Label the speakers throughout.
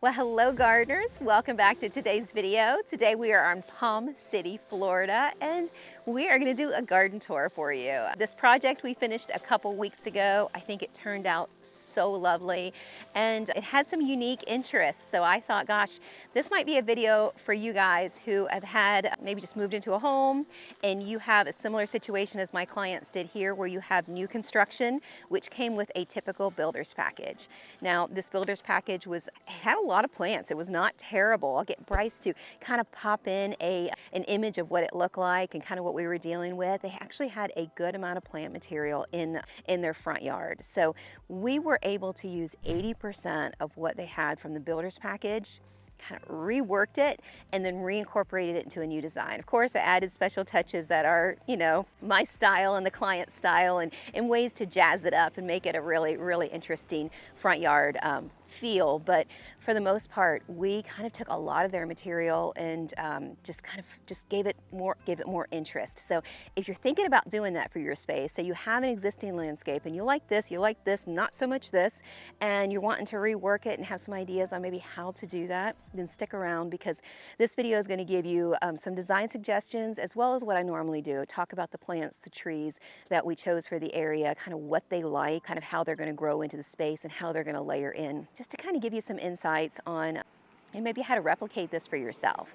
Speaker 1: Well, hello gardeners. Welcome back to today's video. Today we are on Palm City, Florida, and we are going to do a garden tour for you. This project we finished a couple weeks ago. I think it turned out so lovely and it had some unique interests. So I thought, gosh, this might be a video for you guys who have had maybe just moved into a home and you have a similar situation as my clients did here, where you have new construction, which came with a typical builder's package. Now, this builder's package had a lot of plants. It was not terrible. I'll get Bryce to kind of pop in an image of what it looked like and kind of what we were dealing with. They actually had a good amount of plant material in their front yard. So we were able to use 80% of what they had from the builder's package, kind of reworked it, and then reincorporated it into a new design. Of course, I added special touches that are, my style and the client's style, and ways to jazz it up and make it a really, really interesting front yard feel. But for the most part, we kind of took a lot of their material and just gave it more interest. So if you're thinking about doing that for your space, say you have an existing landscape and you like this, not so much this, and you're wanting to rework it and have some ideas on maybe how to do that, then stick around, because this video is going to give you some design suggestions, as well as what I normally do, talk about the plants, the trees that we chose for the area, kind of what they like, kind of how they're going to grow into the space and how they're going to layer in, just to kind of give you some insights on and maybe how to replicate this for yourself.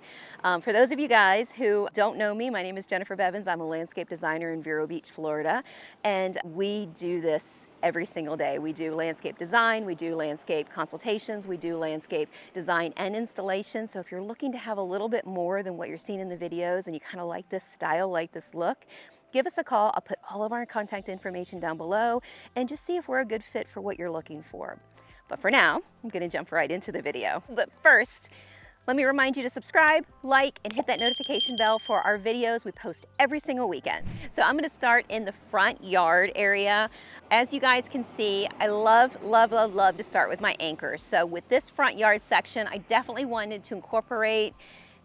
Speaker 1: For those of you guys who don't know me, my name is Jennifer Bevins. I'm a landscape designer in Vero Beach, Florida, and we do this every single day. We do landscape design, we do landscape consultations, we do landscape design and installation. So if you're looking to have a little bit more than what you're seeing in the videos and you kind of like this style, like this look, give us a call. I'll put all of our contact information down below and just see if we're a good fit for what you're looking for. But for now, I'm going to jump right into the video. But first, let me remind you to subscribe, like, and hit that notification bell for our videos. We post every single weekend. So I'm going to start in the front yard area. As you guys can see, I love to start with my anchors. So with this front yard section, I definitely wanted to incorporate,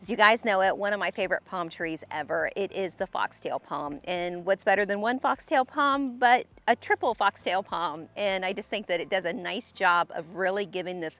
Speaker 1: as you guys know it, one of my favorite palm trees ever. It is the foxtail palm. And what's better than one foxtail palm but a triple foxtail palm? And I just think that it does a nice job of really giving this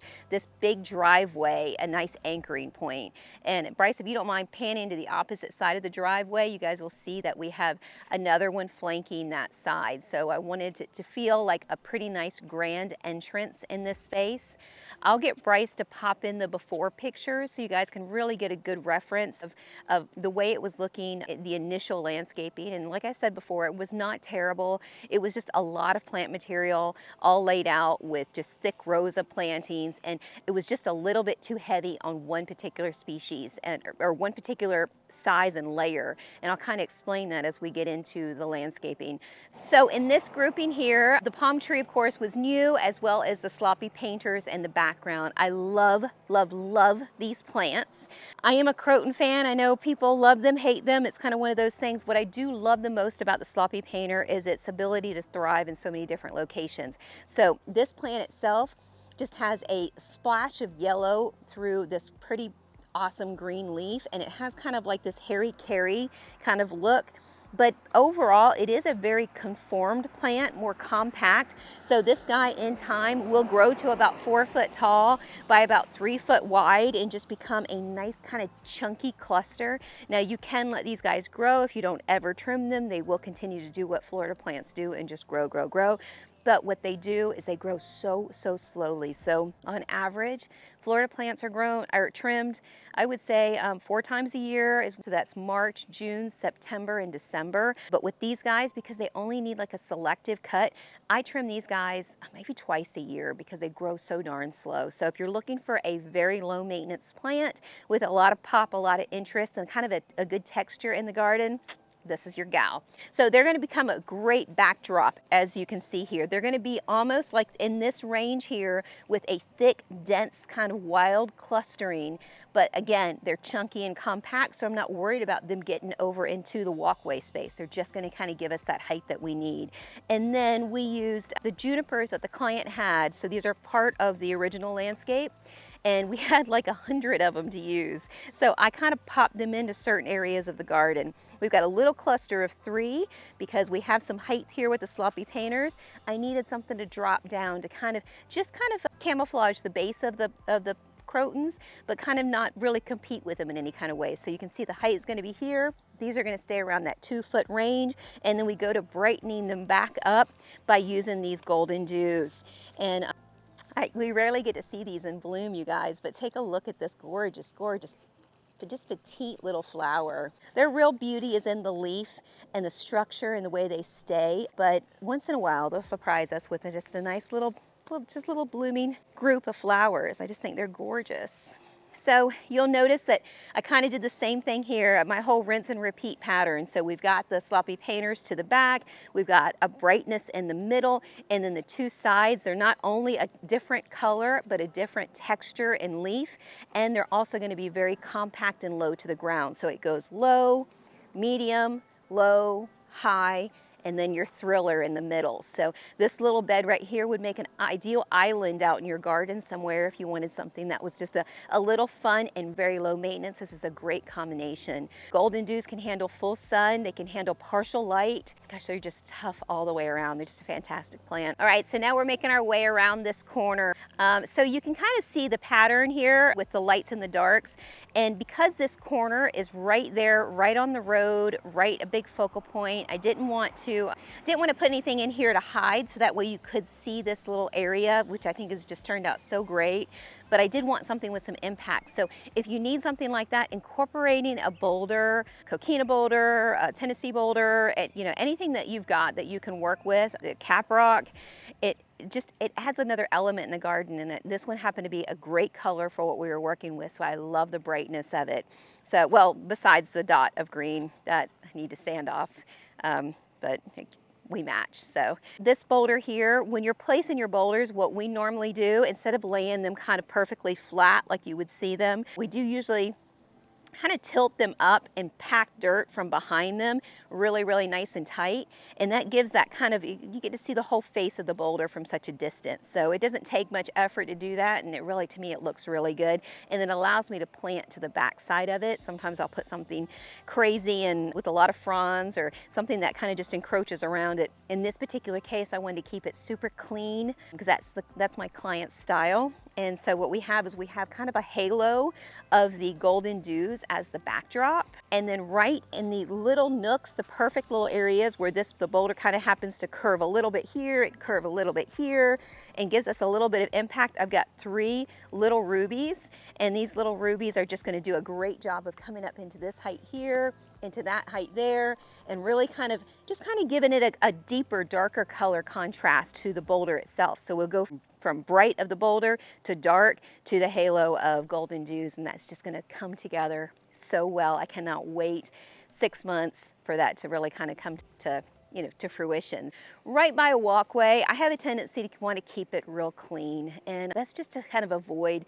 Speaker 1: big driveway a nice anchoring point. And Bryce, if you don't mind panning to the opposite side of the driveway, you guys will see that we have another one flanking that side. So I wanted it to feel like a pretty nice grand entrance in this space. I'll get Bryce to pop in the before pictures so you guys can really get a good reference of the way it was looking at the initial landscaping. And like I said before, it was not terrible. It was just a lot of plant material all laid out with just thick rows of plantings, and it was just a little bit too heavy on one particular species or one particular size and layer. And I'll kind of explain that as we get into the landscaping. So in this grouping here, the palm tree, of course, was new, as well as the sloppy painters and the background. I love these plants. I am a Croton fan. I know people love them, hate them. It's kind of one of those things. What I do love the most about the sloppy painter is its ability to thrive in so many different locations. So this plant itself just has a splash of yellow through this pretty awesome green leaf, and it has kind of like this hairy carry kind of look. But overall, it is a very conformed plant, more compact. So this guy in time will grow to about 4 foot tall by about 3 foot wide and just become a nice kind of chunky cluster. Now you can let these guys grow. If you don't ever trim them, they will continue to do what Florida plants do and just grow. But what they do is they grow so slowly. So on average, Florida plants are trimmed, I would say 4 times a year. So that's March, June, September, and December. But with these guys, because they only need like a selective cut, I trim these guys maybe twice a year because they grow so darn slow. So if you're looking for a very low maintenance plant with a lot of pop, a lot of interest, and kind of a good texture in the garden, this is your gal. So they're going to become a great backdrop, as you can see here. They're going to be almost like in this range here with a thick, dense kind of wild clustering. But again, they're chunky and compact, so I'm not worried about them getting over into the walkway space. They're just going to kind of give us that height that we need. And then we used the junipers that the client had. So these are part of the original landscape, and we had like 100 of them to use. So I kind of popped them into certain areas of the garden. We've got a little cluster of 3 because we have some height here with the sloppy painters. I needed something to drop down to kind of camouflage the base of the crotons, but kind of not really compete with them in any kind of way. So you can see the height is going to be here. These are going to stay around that 2-foot range, and then we go to brightening them back up by using these golden dews. And we rarely get to see these in bloom, you guys, but take a look at this gorgeous, gorgeous, just petite little flower. Their real beauty is in the leaf and the structure and the way they stay, but once in a while they'll surprise us with just a nice little blooming group of flowers. I just think they're gorgeous. So you'll notice that I kind of did the same thing here, my whole rinse and repeat pattern. So we've got the sloppy painters to the back, we've got a brightness in the middle, and then the two sides, they're not only a different color, but a different texture and leaf, and they're also going to be very compact and low to the ground. So it goes low, medium, low, high, and then your thriller in the middle. So this little bed right here would make an ideal island out in your garden somewhere if you wanted something that was just a little fun and very low maintenance. This is a great combination. Golden dews can handle full sun, they can handle partial light. Gosh, they're just tough all the way around. They're just a fantastic plant. All right, so now we're making our way around this corner. So you can kind of see the pattern here with the lights and the darks. And because this corner is right there, right on the road, right, a big focal point, I didn't want to put anything in here to hide, so that way you could see this little area, which I think has just turned out so great. But I did want something with some impact. So if you need something like that, incorporating a boulder, coquina boulder, a Tennessee boulder, anything that you've got that you can work with, a cap rock, it adds another element in the garden, and this one happened to be a great color for what we were working with, so I love the brightness of it. So, well, besides the dot of green that I need to sand off, but we match. So this boulder here, when you're placing your boulders, what we normally do, instead of laying them kind of perfectly flat like you would see them, we do usually kind of tilt them up and pack dirt from behind them really, really nice and tight. And that gives that kind of, you get to see the whole face of the boulder from such a distance. So it doesn't take much effort to do that, and it really, to me, it looks really good. And it allows me to plant to the back side of it. Sometimes I'll put something crazy and with a lot of fronds, or something that kind of just encroaches around it. In this particular case, I wanted to keep it super clean because that's my client's style. And so what we have is we have kind of a halo of the golden dews as the backdrop. And then right in the little nooks, the perfect little areas where the boulder kind of happens to curve a little bit here, it curve a little bit here, and gives us a little bit of impact. I've got 3 little rubies, and these little rubies are just going to do a great job of coming up into this height here, into that height there, and really kind of giving it a deeper, darker color contrast to the boulder itself. So we'll go from bright of the boulder to dark to the halo of golden dews, and that's just going to come together so well. I cannot wait 6 months for that to really kind of come to fruition. Right by a walkway, I have a tendency to want to keep it real clean, and that's just to kind of avoid,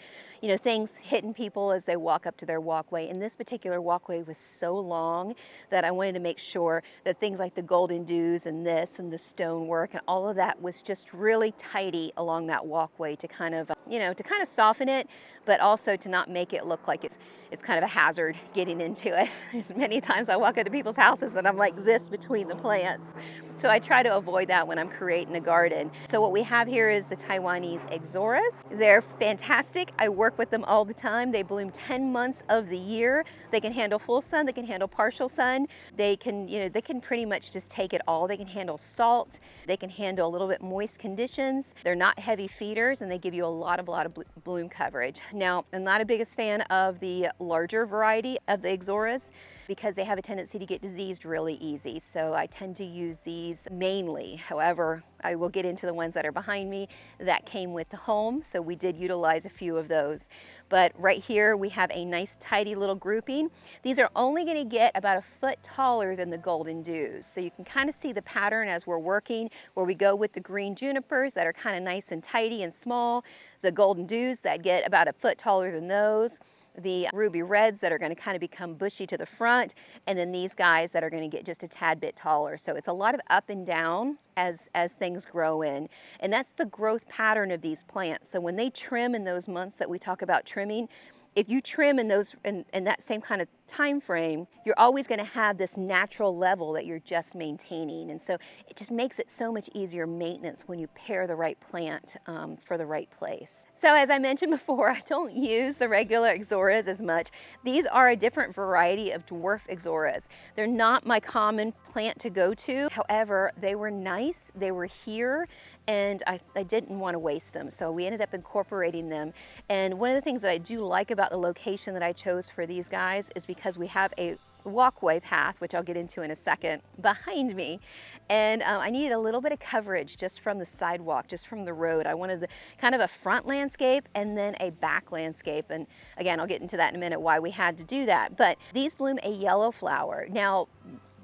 Speaker 1: things hitting people as they walk up to their walkway. And this particular walkway was so long that I wanted to make sure that things like the golden dews and this and the stonework and all of that was just really tidy along that walkway to kind of, to kind of soften it, but also to not make it look like it's kind of a hazard getting into it. There's many times I walk into people's houses and I'm like this between the plants. So I try to avoid that when I'm creating a garden. So what we have here is the Taiwanese Ixoras. They're fantastic. I work with them all the time. They bloom 10 months of the year. They can handle full sun, they can handle partial sun. They can, they can pretty much just take it all. They can handle salt. They can handle a little bit moist conditions. They're not heavy feeders, and they give you a lot of bloom coverage. Now, I'm not a biggest fan of the larger variety of the Ixoras because they have a tendency to get diseased really easy. So I tend to use these mainly. However, I will get into the ones that are behind me that came with the home. So we did utilize a few of those. But right here we have a nice tidy little grouping. These are only going to get about a foot taller than the golden dews. So you can kind of see the pattern as we're working, where we go with the green junipers that are kind of nice and tidy and small, the golden dews that get about a foot taller than those, the ruby reds that are going to kind of become bushy to the front, and then these guys that are going to get just a tad bit taller. So it's a lot of up and down as things grow in, and that's the growth pattern of these plants. So when they trim in those months that we talk about trimming, if you trim in those in that same kind of time frame, you're always going to have this natural level that you're just maintaining. And so it just makes it so much easier maintenance when you pair the right plant for the right place. So as I mentioned before, I don't use the regular Ixoras as much. These are a different variety of dwarf Ixoras. They're not my common plant to go to. However, they were nice, they were here, and I didn't want to waste them. So we ended up incorporating them. And one of the things that I do like about the location that I chose for these guys is because we have a walkway path, which I'll get into in a second, behind me. And I needed a little bit of coverage just from the sidewalk, just from the road. I wanted kind of a front landscape and then a back landscape. And again, I'll get into that in a minute, why we had to do that. But these bloom a yellow flower. Now,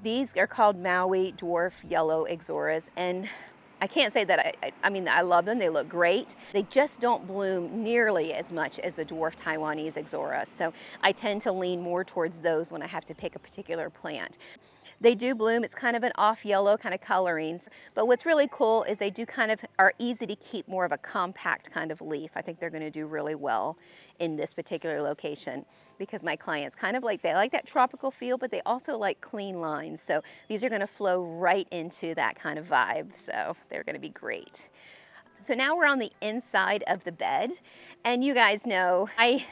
Speaker 1: these are called Maui Dwarf Yellow Ixoras, and I can't say that I mean, I love them, they look great. They just don't bloom nearly as much as the dwarf Taiwanese Ixora. So I tend to lean more towards those when I have to pick a particular plant. They do bloom, it's kind of an off yellow kind of colorings, but what's really cool is they do kind of are easy to keep, more of a compact kind of leaf. I think they're going to do really well in this particular location because my clients kind of they like that tropical feel, but they also like clean lines. So these are going to flow right into that kind of vibe. So they're going to be great. So now we're on the inside of the bed, and you guys know I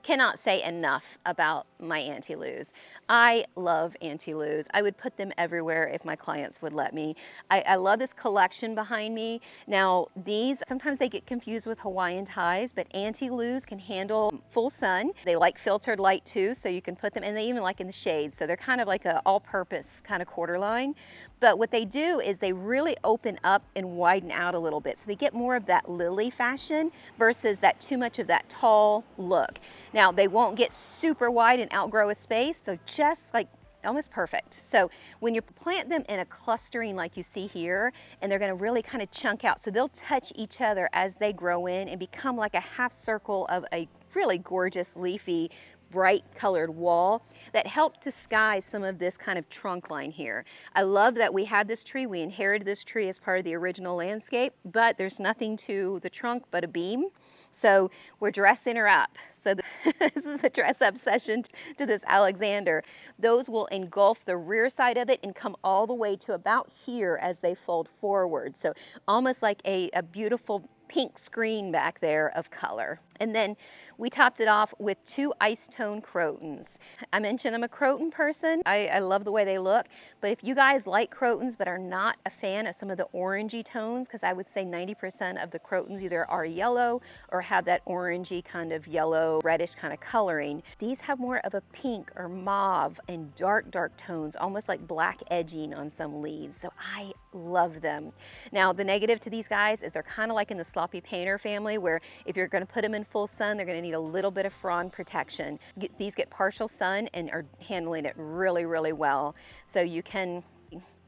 Speaker 1: cannot say enough about my antilus. I love antilus. I would put them everywhere if my clients would let me. I love this collection behind me. Now these, sometimes they get confused with Hawaiian ties, but antilus can handle full sun. They like filtered light too, so you can put them, and they even like in the shade. So they're kind of like a all-purpose kind of quarter line. But what they do is they really open up and widen out a little bit. So they get more of that lily fashion versus that too much of that tall look. Now they won't get super wide and outgrow a space, so just like almost perfect. So when you plant them in a clustering like you see here, and they're gonna really kind of chunk out, so they'll touch each other as they grow in and become like a half circle of a really gorgeous leafy bright colored wall that helped disguise some of this kind of trunk line here. I love that we had this tree, we inherited this tree as part of the original landscape, but there's nothing to the trunk but a beam. So we're dressing her up. So this is a dress up session to this Alexander. Those will engulf the rear side of it and come all the way to about here as they fold forward. So almost like a beautiful pink screen back there of color. And then we topped it off with 2 ice tone crotons. I mentioned I'm a croton person. I love the way they look, but if you guys like crotons but are not a fan of some of the orangey tones, because I would say 90% of the crotons either are yellow or have that orangey kind of yellow reddish kind of coloring, these have more of a pink or mauve and dark tones, almost like black edging on some leaves. So I love them. Now the negative to these guys is they're kind of like in the sloppy painter family, where if you're going to put them in full sun, they're going to need a little bit of frond protection. These get partial sun and are handling it really, really well. So you can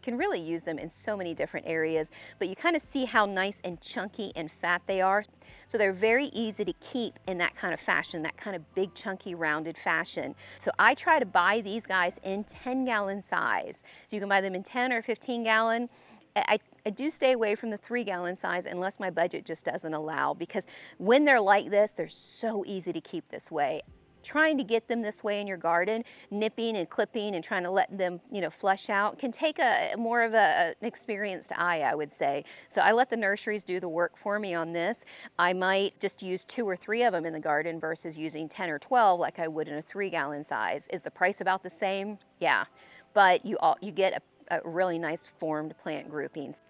Speaker 1: really use them in so many different areas, but you kind of see how nice and chunky and fat they are. So they're very easy to keep in that kind of fashion, that kind of big, chunky, rounded fashion. So I try to buy these guys in 10-gallon size. So you can buy them in 10 or 15-gallon. I do stay away from the 3-gallon size unless my budget just doesn't allow, because when they're like this, they're so easy to keep this way. Trying to get them this way in your garden, nipping and clipping and trying to let them, flush out, can take more of an experienced eye, I would say. So I let the nurseries do the work for me on this. I might just use 2 or 3 of them in the garden versus using 10 or 12 like I would in a 3-gallon size. Is the price about the same? Yeah, but you get a really nice formed plant groupings.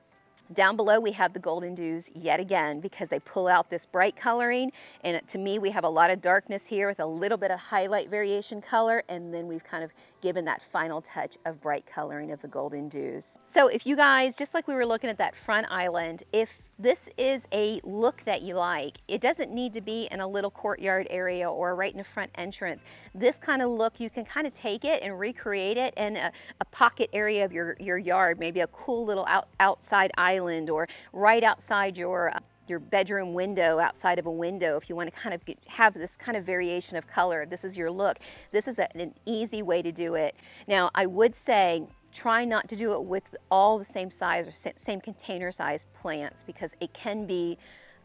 Speaker 1: Down below we have the golden dews yet again, because they pull out this bright coloring, and to me we have a lot of darkness here with a little bit of highlight variation color, and then we've kind of given that final touch of bright coloring of the golden dews. So if you guys, just like we were looking at that front island, if this is a look that you like, it doesn't need to be in a little courtyard area or right in the front entrance. This kind of look, you can kind of take it and recreate it in a pocket area of your yard, maybe a cool little outside island, or right outside your bedroom window, outside of a window. If you want to kind of have this kind of variation of color, this is your look. This is an easy way to do it. Now I would say, try not to do it with all the same size or same container sized plants, because it can be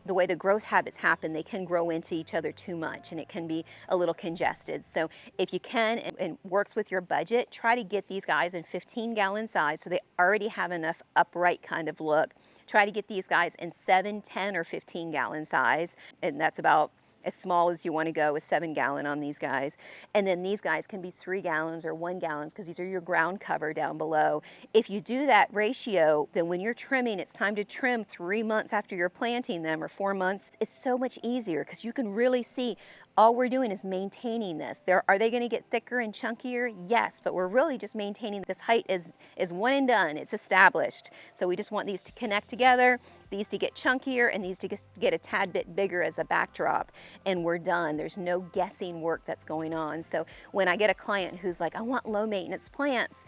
Speaker 1: the way the growth habits happen, they can grow into each other too much and it can be a little congested. So if you can and works with your budget, try to get these guys in 15-gallon size so they already have enough upright kind of look. Try to get these guys in 7, 10, or 15-gallon size, and that's about as small as you want to go with 7-gallon on these guys. And then these guys can be 3 gallons or 1 gallons because these are your ground cover down below. If you do that ratio, then when you're trimming, it's time to trim 3 months after you're planting them or 4 months. It's so much easier because you can really see all we're doing is maintaining this. Are they going to get thicker and chunkier? Yes, but we're really just maintaining this height is one and done. It's established. So we just want these to connect together, these to get chunkier, and these to get a tad bit bigger as a backdrop, and we're done. There's no guessing work that's going on. So when I get a client who's like, I want low maintenance plants,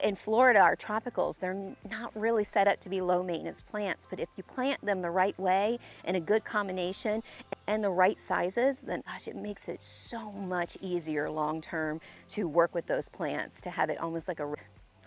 Speaker 1: in Florida, our tropicals, they're not really set up to be low maintenance plants, but if you plant them the right way in a good combination and the right sizes, then gosh, it makes it so much easier long term to work with those plants, to have it almost like a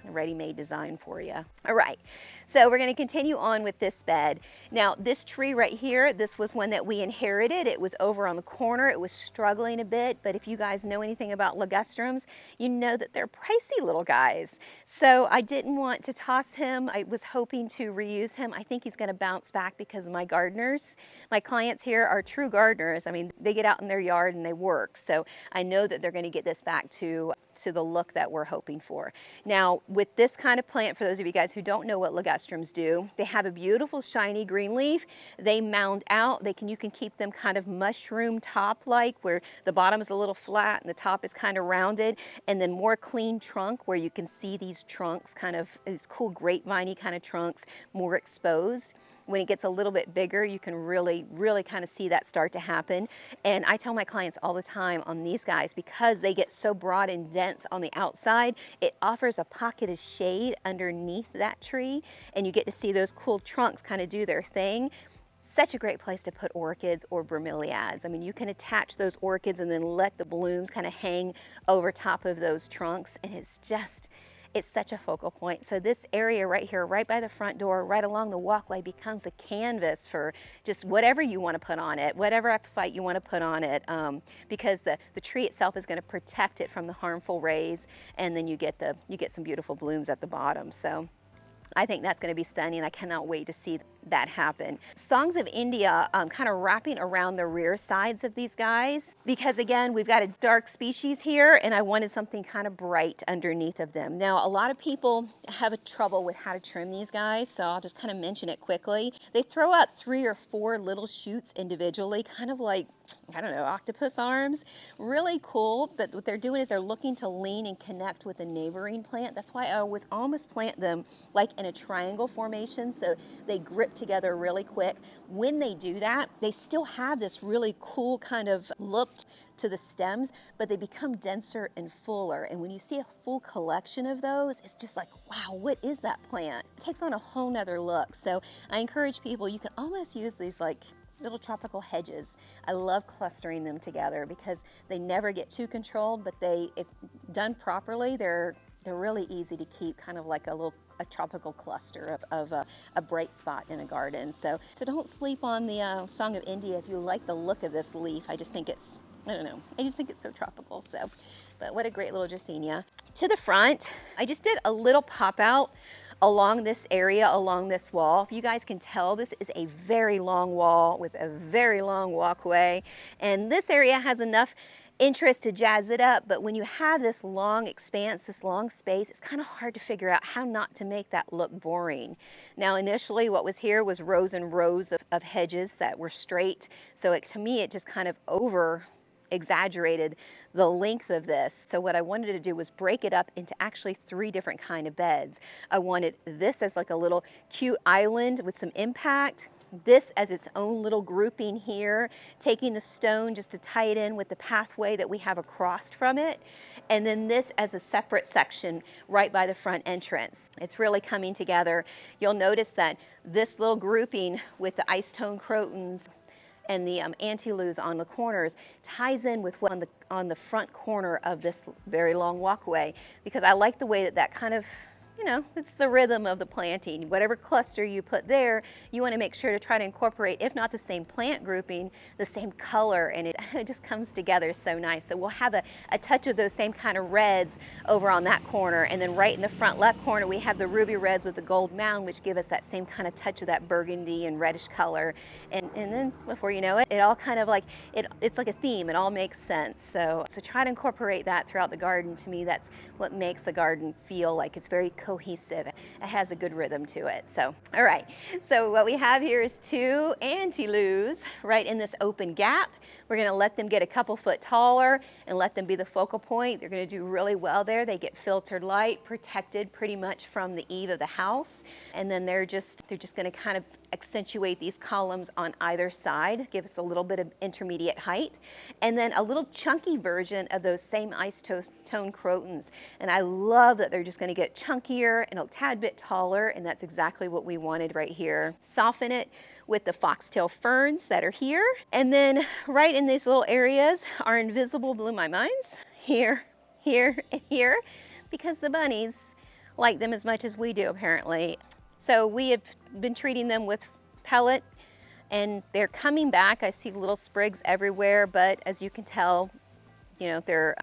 Speaker 1: ready-made design for you. All right, so we're going to continue on with this bed. Now this tree right here, this was one that we inherited. It was over on the corner. It was struggling a bit, but if you guys know anything about ligustrums, you know that they're pricey little guys. So I didn't want to toss him. I was hoping to reuse him. I think he's going to bounce back because my gardeners, my clients here are true gardeners. I mean, they get out in their yard and they work. So I know that they're going to get this back to the look that we're hoping for. Now, with this kind of plant, for those of you guys who don't know what ligustrums do, they have a beautiful shiny green leaf. They mound out. You can keep them kind of mushroom top-like, where the bottom is a little flat and the top is kind of rounded, and then more clean trunk where you can see these trunks, kind of these cool grapevine-y kind of trunks, more exposed. When it gets a little bit bigger, you can really, really kind of see that start to happen. And I tell my clients all the time on these guys, because they get so broad and dense on the outside, it offers a pocket of shade underneath that tree, and you get to see those cool trunks kind of do their thing. Such a great place to put orchids or bromeliads. I mean, you can attach those orchids and then let the blooms kind of hang over top of those trunks, and it's such a focal point. So this area right here, right by the front door, right along the walkway, becomes a canvas for just whatever you want to put on it, whatever epiphyte you want to put on it, because the tree itself is going to protect it from the harmful rays, and then you get some beautiful blooms at the bottom. So I think that's going to be stunning. I cannot wait to see that happen. Songs of India kind of wrapping around the rear sides of these guys, because again, we've got a dark species here and I wanted something kind of bright underneath of them. Now, a lot of people have a trouble with how to trim these guys, so I'll just kind of mention it quickly. They throw out 3 or 4 little shoots individually, kind of like, I don't know, octopus arms. Really cool, but what they're doing is they're looking to lean and connect with a neighboring plant. That's why I always almost plant them like in a triangle formation, so they grip together really quick. When they do that, they still have this really cool kind of look to the stems, but they become denser and fuller. And when you see a full collection of those, it's just like, wow, what is that plant? It takes on a whole nother look. So I encourage people, you can almost use these like little tropical hedges. I love clustering them together because they never get too controlled, but if done properly, they're really easy to keep, kind of like a tropical cluster of a bright spot in a garden. So don't sleep on the Song of India if you like the look of this leaf. I just think it's so tropical. So, but what a great little Dracaena. To the front, I just did a little pop out along this area, along this wall. If you guys can tell, this is a very long wall with a very long walkway, and this area has enough interest to jazz it up, but when you have this long expanse, this long space, it's kind of hard to figure out how not to make that look boring. Now, initially what was here was rows and rows of hedges that were straight, so to me it just kind of exaggerated the length of this. So what I wanted to do was break it up into actually 3 different kind of beds. I wanted this as like a little cute island with some impact, this as its own little grouping here, taking the stone just to tie it in with the pathway that we have across from it, and then this as a separate section right by the front entrance. It's really coming together. You'll notice that this little grouping with the ice tone crotons and the antilus on the corners ties in with what on the front corner of this very long walkway, because I like the way that kind of you know, it's the rhythm of the planting. Whatever cluster you put there, you want to make sure to try to incorporate, if not the same plant grouping, the same color, and it just comes together so nice. So we'll have a touch of those same kind of reds over on that corner, and then right in the front left corner we have the ruby reds with the gold mound, which give us that same kind of touch of that burgundy and reddish color. And then before you know it, it all kind of like, it's like a theme. It all makes sense. So try to incorporate that throughout the garden. To me, that's what makes a garden feel like it's very cohesive. It has a good rhythm to it. So, all right. So what we have here is 2 antilus right in this open gap. We're going to let them get a couple foot taller and let them be the focal point. They're going to do really well there. They get filtered light, protected pretty much from the eave of the house. And then they're just going to kind of accentuate these columns on either side, give us a little bit of intermediate height, and then a little chunky version of those same ice tone crotons. And I love that they're just going to get chunkier and a tad bit taller, and that's exactly what we wanted right here. Soften it with the foxtail ferns that are here. And then right in these little areas, our invisible blew my minds, here, here, and here, because the bunnies like them as much as we do apparently. So we have been treating them with pellet, and they're coming back. I see little sprigs everywhere, but as you can tell, you know, they're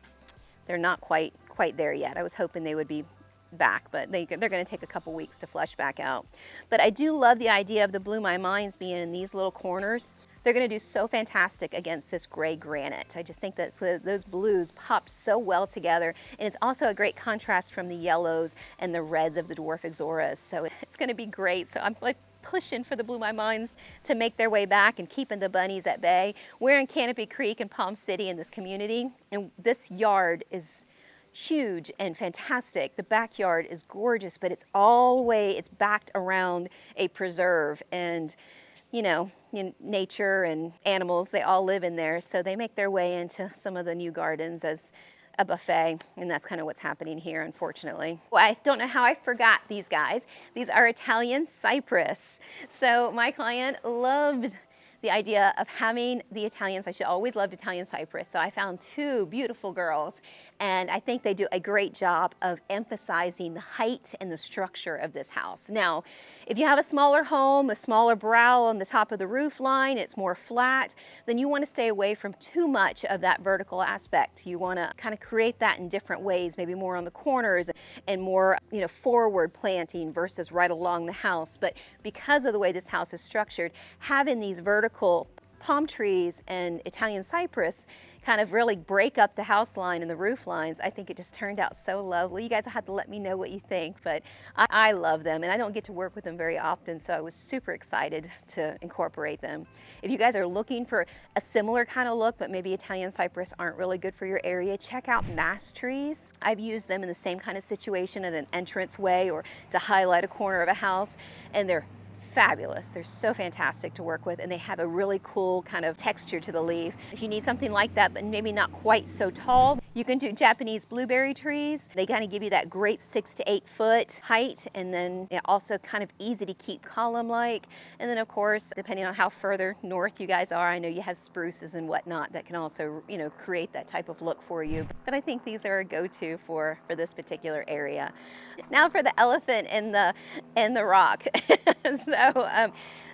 Speaker 1: not quite there yet. I was hoping they would be back, but they're going to take a couple weeks to flush back out. But I do love the idea of the Blew My Minds being in these little corners. They're going to do so fantastic against this gray granite. I just think that those blues pop so well together, and it's also a great contrast from the yellows and the reds of the dwarf ixoras. So it's going to be great. So I'm like pushing for the Blew My Minds to make their way back and keeping the bunnies at bay. We're in Canopy Creek in Palm City in this community, and this yard is huge and fantastic. The backyard is gorgeous, but it's all the way, it's backed around a preserve, and you know, nature and animals, they all live in there, so they make their way into some of the new gardens as a buffet, and that's kind of what's happening here, unfortunately. Well, I don't know how I forgot these guys. These are Italian cypress. So my client loved the idea of having the Italians. I should always loved Italian cypress. So I found 2 beautiful girls, and I think they do a great job of emphasizing the height and the structure of this house. Now, if you have a smaller home, a smaller brow on the top of the roof line, it's more flat, then you want to stay away from too much of that vertical aspect. You want to kind of create that in different ways, maybe more on the corners and more, you know, forward planting versus right along the house. But because of the way this house is structured, having these vertical palm trees and Italian cypress kind of really break up the house line and the roof lines. I think it just turned out so lovely. You guys will have to let me know what you think, but I love them, and I don't get to work with them very often, so I was super excited to incorporate them. If you guys are looking for a similar kind of look, but maybe Italian cypress aren't really good for your area, check out mass trees. I've used them in the same kind of situation in an entranceway or to highlight a corner of a house, and they're fabulous. They're so fantastic to work with, and they have a really cool kind of texture to the leaf. If you need something like that, but maybe not quite so tall, you can do Japanese blueberry trees. They kind of give you that great 6 to 8 foot height, and then also kind of easy to keep column-like. And then of course, depending on how further north you guys are, I know you have spruces and whatnot that can also, you know, create that type of look for you. But I think these are a go-to for this particular area. Now for the elephant in the rock.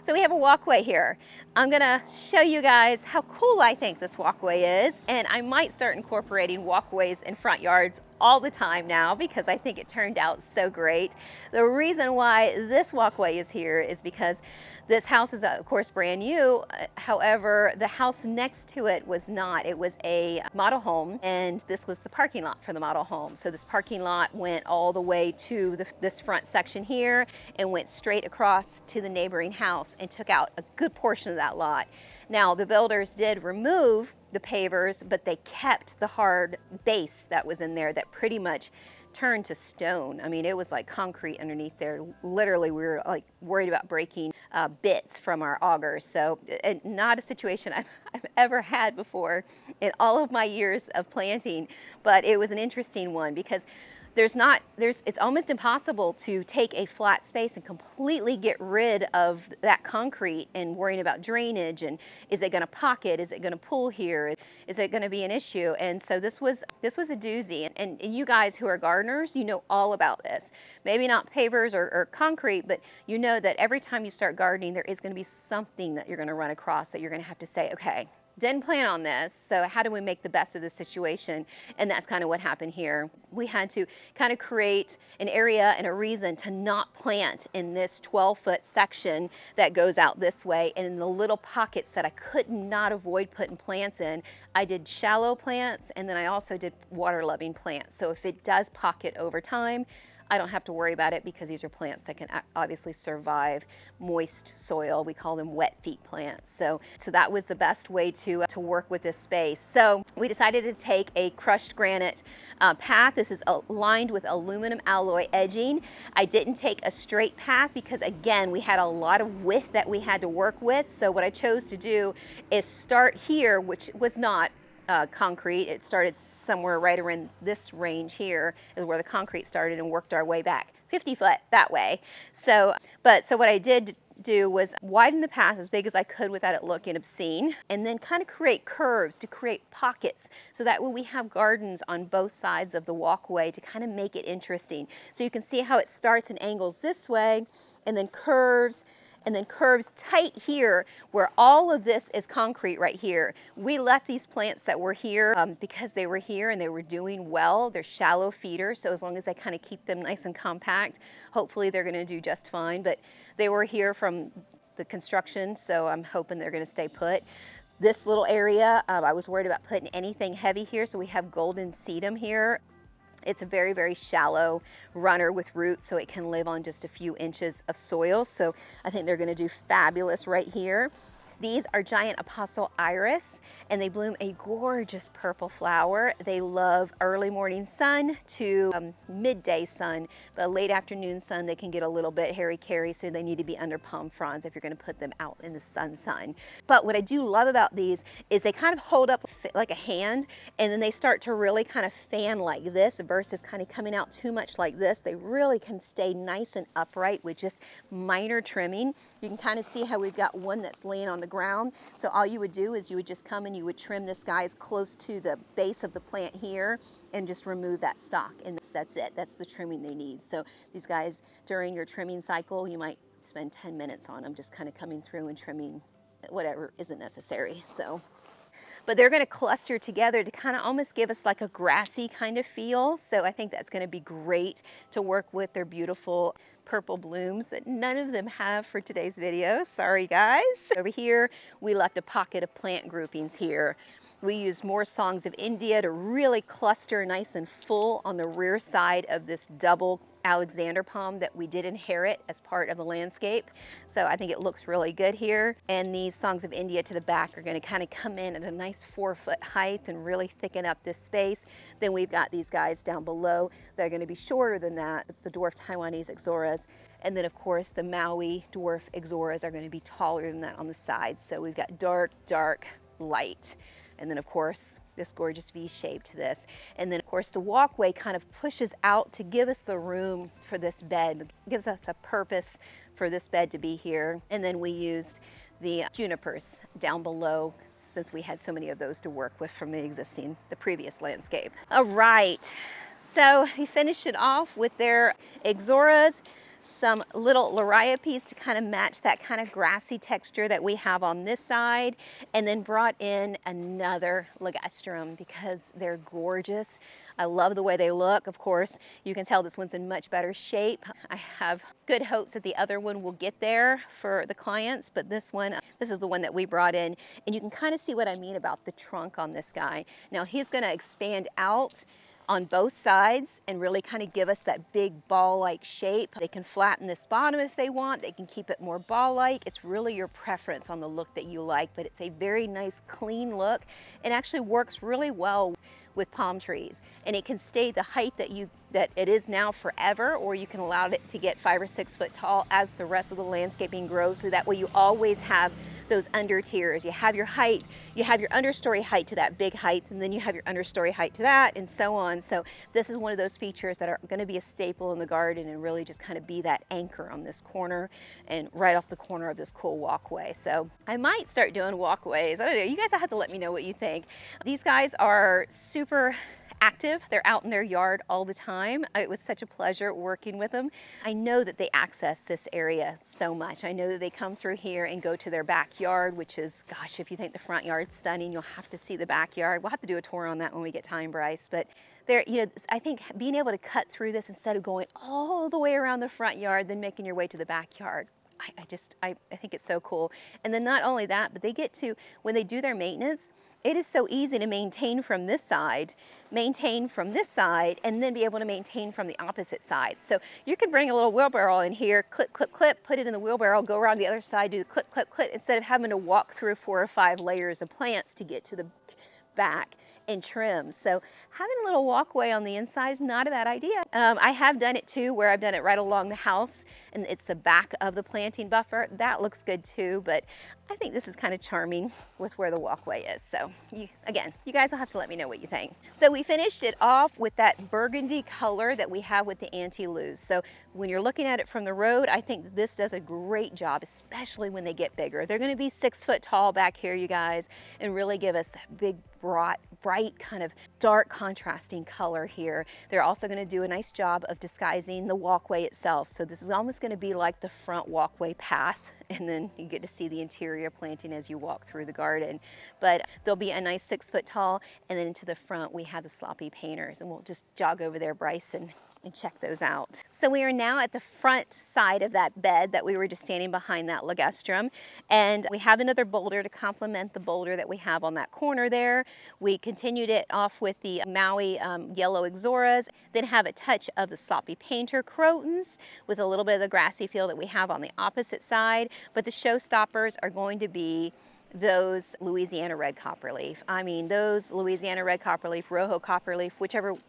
Speaker 1: So we have a walkway here. I'm gonna show you guys how cool I think this walkway is, and I might start incorporating walkways in front yards all the time now because I think it turned out so great. The reason why this walkway is here is because this house is of course brand new. However, the house next to it was not. It was a model home, and this was the parking lot for the model home. So this parking lot went all the way to this front section here and went straight across to the neighboring house and took out a good portion of that lot. Now, the builders did remove the pavers, but they kept the hard base that was in there that pretty much turned to stone. I mean, it was like concrete underneath there. Literally, we were like worried about breaking bits from our augers. So not a situation I've ever had before in all of my years of planting, but it was an interesting one because it's almost impossible to take a flat space and completely get rid of that concrete and worrying about drainage and is it going to pocket, is it going to pull here, is it going to be an issue? And so this was a doozy. And you guys who are gardeners, you know all about this. Maybe not pavers or concrete, but you know that every time you start gardening, there is going to be something that you're going to run across that you're going to have to say, okay, didn't plan on this, so how do we make the best of this situation? And that's kind of what happened here. We had to kind of create an area and a reason to not plant in this 12-foot section that goes out this way, and in the little pockets that I could not avoid putting plants in, I did shallow plants, and then I also did water-loving plants. So if it does pocket over time, I don't have to worry about it because these are plants that can obviously survive moist soil. We call them wet feet plants. So that was the best way to work with this space. So we decided to take a crushed granite path. This is lined with aluminum alloy edging. I didn't take a straight path because, again, we had a lot of width that we had to work with. So what I chose to do is start here, which was not concrete. It started somewhere right around this range here is where the concrete started, and worked our way back 50 foot that way. So what I did do was widen the path as big as I could without it looking obscene, and then kind of create curves to create pockets so that way we have gardens on both sides of the walkway to kind of make it interesting. So you can see how it starts and angles this way and then curves tight here where all of this is concrete right here. We left these plants that were here because they were here and they were doing well. They're shallow feeders, so as long as they kind of keep them nice and compact, hopefully they're gonna do just fine. But they were here from the construction, so I'm hoping they're gonna stay put. This little area, I was worried about putting anything heavy here, so we have golden sedum here. It's a very, very shallow runner with roots, so it can live on just a few inches of soil. So I think they're gonna do fabulous right here. These are giant apostle iris, and they bloom a gorgeous purple flower. They love early morning sun to midday sun, but late afternoon sun, they can get a little bit hairy-carry, so they need to be under palm fronds if you're gonna put them out in the sun. But what I do love about these is they kind of hold up like a hand, and then they start to really kind of fan like this versus kind of coming out too much like this. They really can stay nice and upright with just minor trimming. You can kind of see how we've got one that's laying on the ground. So all you would do is you would just come and you would trim this guy as close to the base of the plant here and just remove that stalk, and that's it. That's the trimming they need. So these guys, during your trimming cycle, you might spend 10 minutes on them, just kind of coming through and trimming whatever isn't necessary. But they're gonna cluster together to kind of almost give us like a grassy kind of feel. So I think that's gonna be great to work with their beautiful purple blooms that none of them have for today's video. Sorry guys. Over here, we left a pocket of plant groupings here. We used more Songs of India to really cluster nice and full on the rear side of this double Alexander palm that we did inherit as part of the landscape. So I think it looks really good here. And these Songs of India to the back are going to kind of come in at a nice 4-foot height and really thicken up this space. Then we've got these guys down below that are going to be shorter than that, the dwarf Taiwanese ixoras. And then of course the Maui dwarf ixoras are going to be taller than that on the sides. So we've got dark, dark, light. And then of course, this gorgeous V shape to this. And then of course the walkway kind of pushes out to give us the room for this bed. It gives us a purpose for this bed to be here. And then we used the junipers down below since we had so many of those to work with from the previous landscape. All right, so we finished it off with their ixoras, some little liriopes to kind of match that kind of grassy texture that we have on this side, and then brought in another ligustrum because they're gorgeous. I love the way they look. Of course, you can tell this one's in much better shape. I have good hopes that the other one will get there for the clients, but this is the one that we brought in, and you can kind of see what I mean about the trunk on this guy. Now he's going to expand out on both sides and really kind of give us that big ball-like shape. They can flatten this bottom if they want. They can keep it more ball-like. It's really your preference on the look that you like, but it's a very nice, clean look. It actually works really well with palm trees, and it can stay the height that it is now forever, or you can allow it to get 5 or 6 foot tall as the rest of the landscaping grows, so that way you always have those under tiers. You have your height, you have your understory height to that big height, and then you have your understory height to that, and so on. So this is one of those features that are going to be a staple in the garden and really just kind of be that anchor on this corner and right off the corner of this cool walkway. So I might start doing walkways. I don't know. You guys will have to let me know what you think. These guys are super active. They're out in their yard all the time. It was such a pleasure working with them. I know that they access this area so much. I know that they come through here and go to their backyard, which is, gosh, if you think the front yard's stunning, you'll have to see the backyard. We'll have to do a tour on that when we get time, Bryce. But there, I think being able to cut through this instead of going all the way around the front yard, then making your way to the backyard, I think it's so cool. And then not only that, but they get to, when they do their maintenance, it is so easy to maintain from this side, maintain from this side, and then be able to maintain from the opposite side. So you can bring a little wheelbarrow in here, clip, clip, clip, put it in the wheelbarrow, go around the other side, do the clip, clip, clip, instead of having to walk through 4 or 5 layers of plants to get to the back and trim. So having a little walkway on the inside is not a bad idea. I have done it too, where I've done it right along the house and it's the back of the planting buffer. That looks good too, but I think this is kind of charming with where the walkway is. So again, you guys will have to let me know what you think. So we finished it off with that burgundy color that we have with the anti-luce. So when you're looking at it from the road, I think this does a great job, especially when they get bigger. They're going to be 6 foot tall back here, you guys, and really give us that big, bright kind of dark contrasting color here. They're also going to do a nice job of disguising the walkway itself. So this is almost going to be like the front walkway path, and then you get to see the interior planting as you walk through the garden. But there'll be a nice 6 foot tall, and then to the front we have the sloppy painters, and we'll just jog over there, Bryce, and check those out. So we are now at the front side of that bed that we were just standing behind, that ligustrum, and we have another boulder to complement the boulder that we have on that corner there. We continued it off with the Maui yellow ixoras, then have a touch of the sloppy painter crotons with a little bit of the grassy feel that we have on the opposite side, but the showstoppers are going to be those Louisiana red copperleaf. I mean, those Louisiana red copperleaf, Rojo copperleaf,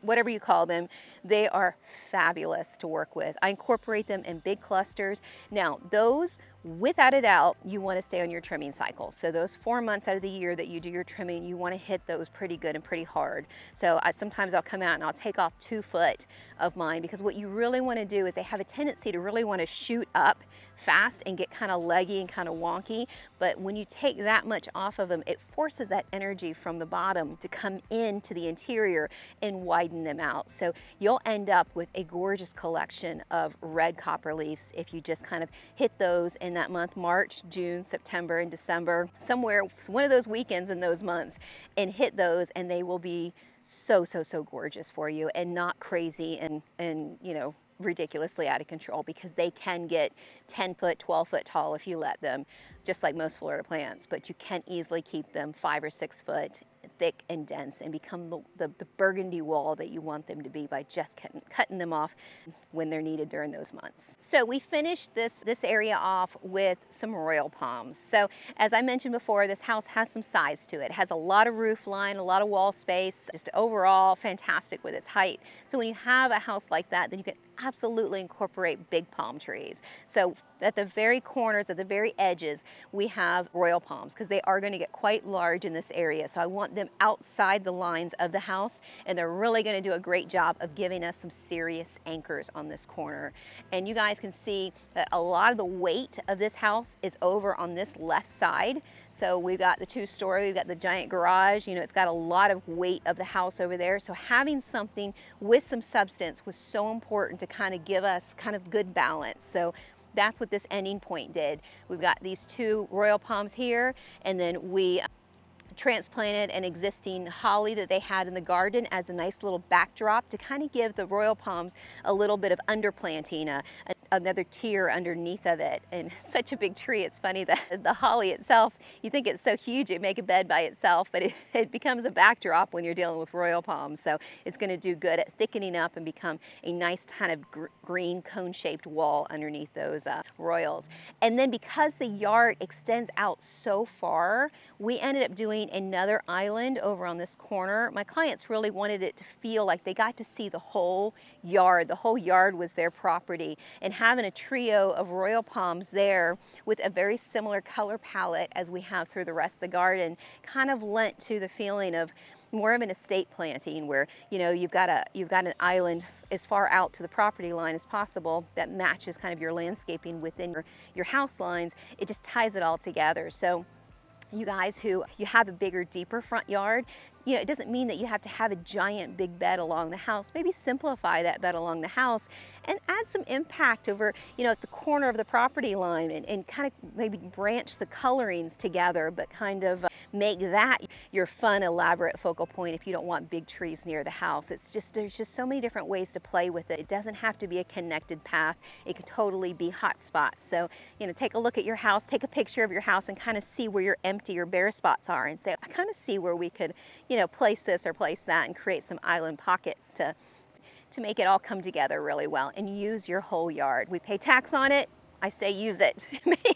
Speaker 1: whatever you call them, they are fabulous to work with. I incorporate them in big clusters. Now, those, without a doubt, you want to stay on your trimming cycle. So those 4 months out of the year that you do your trimming, you want to hit those pretty good and pretty hard. So sometimes I'll come out and I'll take off 2 foot of mine, because what you really want to do is they have a tendency to really want to shoot up fast and get kind of leggy and kind of wonky. But when you take that much off of them, it forces that energy from the bottom to come into the interior and widen them out. So you'll end up with a gorgeous collection of red copperleafs if you just kind of hit those in that month, March, June, September, and December, somewhere, one of those weekends in those months, and hit those, and they will be so gorgeous for you and not crazy and ridiculously out of control, because they can get 10 foot, 12 foot tall if you let them, just like most Florida plants, but you can easily keep them 5 or 6 foot thick and dense and become the burgundy wall that you want them to be by just cutting them off when they're needed during those months. So we finished this area off with some royal palms. So as I mentioned before, this house has some size to it. It has a lot of roof line, a lot of wall space, just overall fantastic with its height. So when you have a house like that, then you can absolutely incorporate big palm trees. So at the very corners, at the very edges, we have royal palms, because they are going to get quite large in this area. So I want them outside the lines of the house, and they're really going to do a great job of giving us some serious anchors on this corner. And you guys can see that a lot of the weight of this house is over on this left side. So we've got the 2-story, we've got the giant garage, it's got a lot of weight of the house over there. So having something with some substance was so important to kind of give us kind of good balance. So that's what this ending point did. We've got these 2 royal palms here, and then we transplanted an existing holly that they had in the garden as a nice little backdrop to kind of give the royal palms a little bit of underplanting, another tier underneath of it. And such a big tree, it's funny that the holly itself, you think it's so huge it'd make a bed by itself, but it becomes a backdrop when you're dealing with royal palms. So it's going to do good at thickening up and become a nice kind of green cone-shaped wall underneath those royals. And then because the yard extends out so far, we ended up doing another island over on this corner. My clients really wanted it to feel like they got to see the whole yard. The whole yard was their property, and having a trio of royal palms there with a very similar color palette as we have through the rest of the garden kind of lent to the feeling of more of an estate planting where, you know, you've got an island as far out to the property line as possible that matches kind of your landscaping within your house lines. It just ties it all together. So you guys who you have a bigger, deeper front yard, you know, it doesn't mean that you have to have a giant big bed along the house. Maybe simplify that bed along the house and add some impact over, you know, at the corner of the property line and kind of maybe branch the colorings together, but kind of make that your fun, elaborate focal point if you don't want big trees near the house. It's just, there's just so many different ways to play with it. It doesn't have to be a connected path. It can totally be hot spots. So, you know, take a look at your house, take a picture of your house and kind of see where your empty or bare spots are and say, I kind of see where we could, you know, place this or place that and create some island pockets to make it all come together really well and use your whole yard. We pay tax on it. I say use it,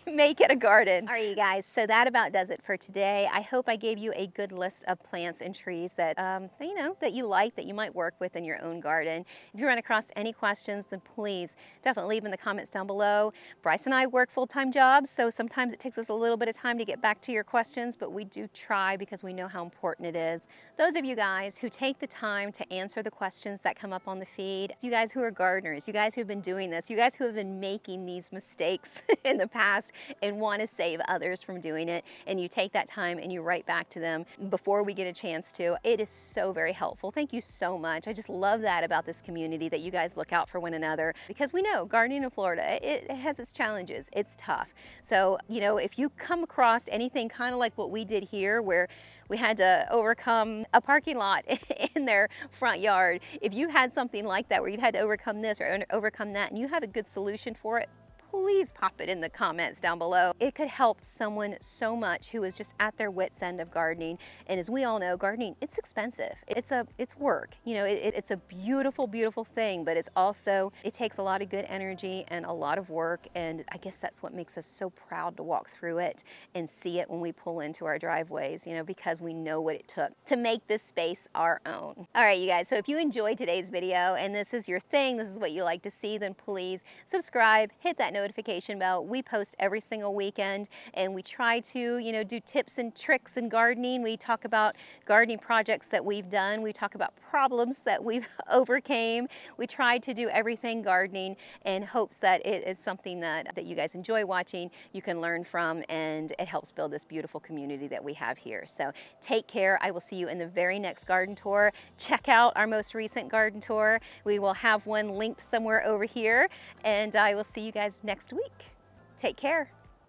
Speaker 1: make it a garden. All right, you guys, so that about does it for today. I hope I gave you a good list of plants and trees that, you know, that you like, that you might work with in your own garden. If you run across any questions, then please definitely leave in the comments down below. Bryce and I work full-time jobs, so sometimes it takes us a little bit of time to get back to your questions, but we do try because we know how important it is. Those of you guys who take the time to answer the questions that come up on the feed, you guys who are gardeners, you guys who've been doing this, you guys who have been making these mistakes in the past and want to save others from doing it, and you take that time and you write back to them before we get a chance to. It is so very helpful. Thank you so much. I just love that about this community, that you guys look out for one another, because we know gardening in Florida, it has its challenges. It's tough. So, you know, if you come across anything kind of like what we did here, where we had to overcome a parking lot in their front yard, if you had something like that where you had to overcome this or overcome that and you have a good solution for it, please pop it in the comments down below. It could help someone so much who is just at their wit's end of gardening. And as we all know, gardening, it's expensive. It's work. You know, it's a beautiful, beautiful thing, but it's also, it takes a lot of good energy and a lot of work. And I guess that's what makes us so proud to walk through it and see it when we pull into our driveways, you know, because we know what it took to make this space our own. All right, you guys, so if you enjoyed today's video and this is your thing, this is what you like to see, then please subscribe, hit that notification bell. We post every single weekend and we try to, you know, do tips and tricks in gardening. We talk about gardening projects that we've done. We talk about problems that we've overcame. We try to do everything gardening in hopes that it is something that you guys enjoy watching, you can learn from, and it helps build this beautiful community that we have here. So take care. I will see you in the very next garden tour. Check out our most recent garden tour. We will have one linked somewhere over here, and I will see you guys next week. Take care.